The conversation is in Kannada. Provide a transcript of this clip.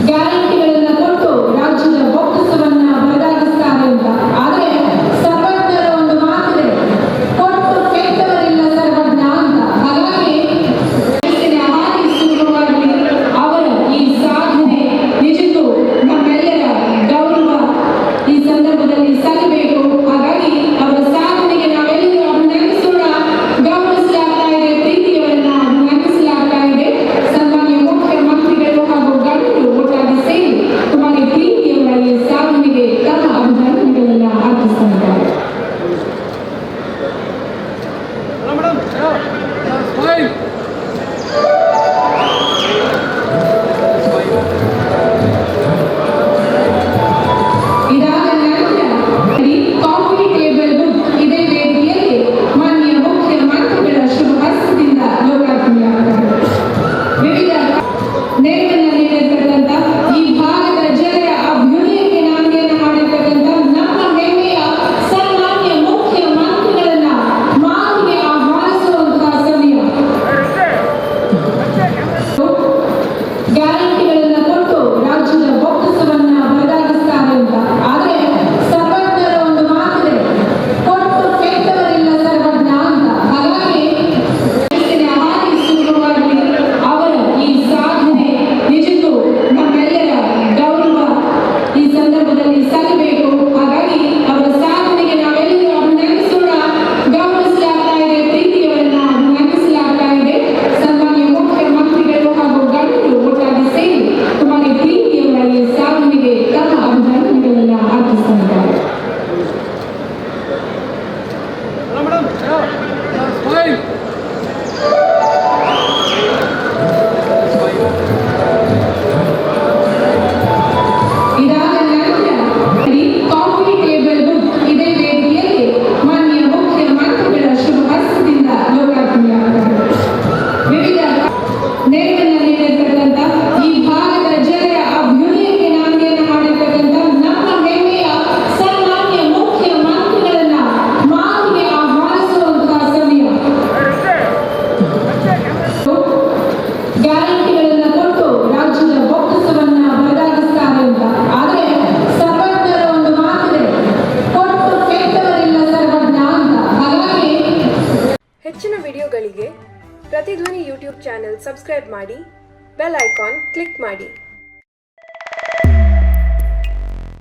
ಗ್ಯಾರಂಟಿಗಳನ್ನ ಕೊಟ್ಟು ರಾಜ್ಯದ ಬೊಕ್ಕಸವನ್ನ ಬದಲಾಯಿಸ್ತಾರೆ ಅಂತ. ಆದ್ರೆ ಸರ್ವಜ್ಞರ ಒಂದು ಮಾತಿದೆ, ಕೊಟ್ಟು ಕೆಟ್ಟವರಿಲ್ಲ ಸರ್ವಜ್ಞ ಅಂತ. ಹಾಗಾಗಿ ಅವರ ಈ ಸಾಧನೆ ನಿಜಕ್ಕೂ ನಮ್ಮೆಲ್ಲರ ಗೌರವ ಈ ಸಂದರ್ಭದಲ್ಲಿ ಸಲ್ಲಬೇಕು. ಹಾಗಾಗಿ ಅವರ ಸಾಧನೆಗೆ ನಾವೆಲ್ಲರೂ ಅಭಿನಂದಿಸೋಣ, ಗೌರವಿಸಲಾಗ್ತಾ ಇದೆ, ಪ್ರೀತಿಯವರನ್ನ ಅಭಿನಂದಿಸಲಾಗ್ತಾ ಇದೆ. ಸನ್ಮಾನ್ಯ ಮುಖ್ಯಮಂತ್ರಿಗಳು ಹಾಗೂ ಗಣ್ಯರು ಒಟ್ಟಾಗಿ ಸೇರಿ ಕುಮಾರಿ ಪ್ರೀತಿಯವರ ಈ ಸಾಧನೆಗೆ ತಮ್ಮ ಅಭಿನಂದನೆಗಳನ್ನ ಅರ್ಪಿಸುತ್ತಾರೆ. ಇದಾದ ನಂತರ ಕಾಫಿ ಟೇಬಲ್ ಬುಕ್ ಇದೇ ವೇದಿಕೆಯಲ್ಲಿ ಮಾನ್ಯ ಮುಖ್ಯಮಂತ್ರಿಗಳ ಶುಭ ಹಸ್ತದಿಂದ ಲೋಕಾರ್ಪಣೆಯಾಗುತ್ತದೆ. ವಿವಿಧ ನೆರವನ್ನು ನೀಡಿರ್ತಕ್ಕಂಥ ಈ ಭಾಗದ ಜನರ ಅಭ್ಯುದಯಕ್ಕೆ ನಾಂದಿಯನ್ನು ಮಾಡಿರ್ತಕ್ಕಂಥ ನಮ್ಮ ಹೆಮ್ಮೆಯ ಸನ್ಮಾನ್ಯ ಮುಖ್ಯಮಂತ್ರಿಗಳನ್ನ ಮಾತಿಗೆ ಆಹ್ವಾನಿಸುವಂತಹ ಸಮಯ. ಗ್ಯಾರಂಟಿಗಳನ್ನ ಕೊಟ್ಟು ರಾಜ್ಯದ ಬೊಕ್ಕಸವನ್ನ ಬದಲಾಯಿಸ್ತಾರೆ ಅಂತ. ಆದ್ರೆ ಸರ್ವಜ್ಞರ ಒಂದು ಮಾತಿದೆ, ಕೊಟ್ಟು ಕೆಟ್ಟವರಿಲ್ಲ ಸರ್ವಜ್ಞ ಅಂತ. ಹಾಗಾಗಿ ಅವರ ಈ ಸಾಧನೆ ನಿಜಕ್ಕೂ ನಮ್ಮೆಲ್ಲರ ಗೌರವ ಈ ಸಂದರ್ಭದಲ್ಲಿ ಸಲ್ಲಬೇಕು. ಹಾಗಾಗಿ ಅವರ ಸಾಧನೆಗೆ ನಾವೆಲ್ಲರೂ ಅಭಿನಂದಿಸೋಣ, ಗೌರವಿಸಲಾಗ್ತಾ ಇದೆ, ಪ್ರೀತಿಯವರನ್ನ ಅಭಿನಂದಿಸಲಾಗ್ತಾ ಇದೆ. ಸನ್ಮಾನ್ಯ ಮುಖ್ಯಮಂತ್ರಿಗಳು ಹಾಗೂ ಗಣ್ಯರು ಒಟ್ಟಾಗಿ ಸೇರಿ ಕುಮಾರಿ ಪ್ರೀತಿಯವರ ಈ ಸಾಧನೆಗೆ ತಮ್ಮ ಅಭಿನಂದನೆಗಳನ್ನ ಅರ್ಪಿಸುತ್ತಾರೆ. ಇದಾದ ನಂತರ ಕಾಫಿ ಟೇಬಲ್ ಬುಕ್ ಇದೇ ವೇದಿಕೆಯಲ್ಲಿ ಮಾನ್ಯ ಮುಖ್ಯಮಂತ್ರಿಗಳ ಶುಭ ಹಸ್ತದಿಂದ ಲೋಕಾರ್ಪಣೆಯಾಗುತ್ತದೆ. ವಿವಿಧ ನೆರವನ್ನು ನೀಡಿರ್ತಕ್ಕಂಥ ಈ ಭಾಗದ ಜನರ ಅಭ್ಯುದಯಕ್ಕೆ ನಾಂದಿಯನ್ನು ಮಾಡಿರ್ತಕ್ಕಂಥ ನಮ್ಮ ಹೆಮ್ಮೆಯ ಸನ್ಮಾನ್ಯ ಮುಖ್ಯಮಂತ್ರಿಗಳನ್ನ ಮಾತಿಗೆ ಆಹ್ವಾನಿಸುವಂತಹ ಸಮಯ. ಗ್ಯಾರಂಟಿಗಳನ್ನ ಕೊಟ್ಟು ರಾಜ್ಯದ ಬೊಕ್ಕಸವನ್ನ ಬದಲಾಯಿಸ್ತಾರೆ ಅಂತ. ಆದ್ರೆ ಸರ್ವಜ್ಞರ ಒಂದು ಮಾತಿದೆ, ಕೊಟ್ಟು ಕೆಟ್ಟವರಿಲ್ಲ ಸರ್ವಜ್ಞ ಅಂತ. ಹಾಗಾಗಿ ಹೆಚ್ಚಿನ ವಿಡಿಯೋಗಳಿಗೆ ಪ್ರತಿಧ್ವನಿ ಯೂಟ್ಯೂಬ್ ಚಾನೆಲ್ ಸಬ್ಸ್ಕ್ರೈಬ್ ಮಾಡಿ, ಬೆಲ್ ಐಕಾನ್ ಕ್ಲಿಕ್ ಮಾಡಿ.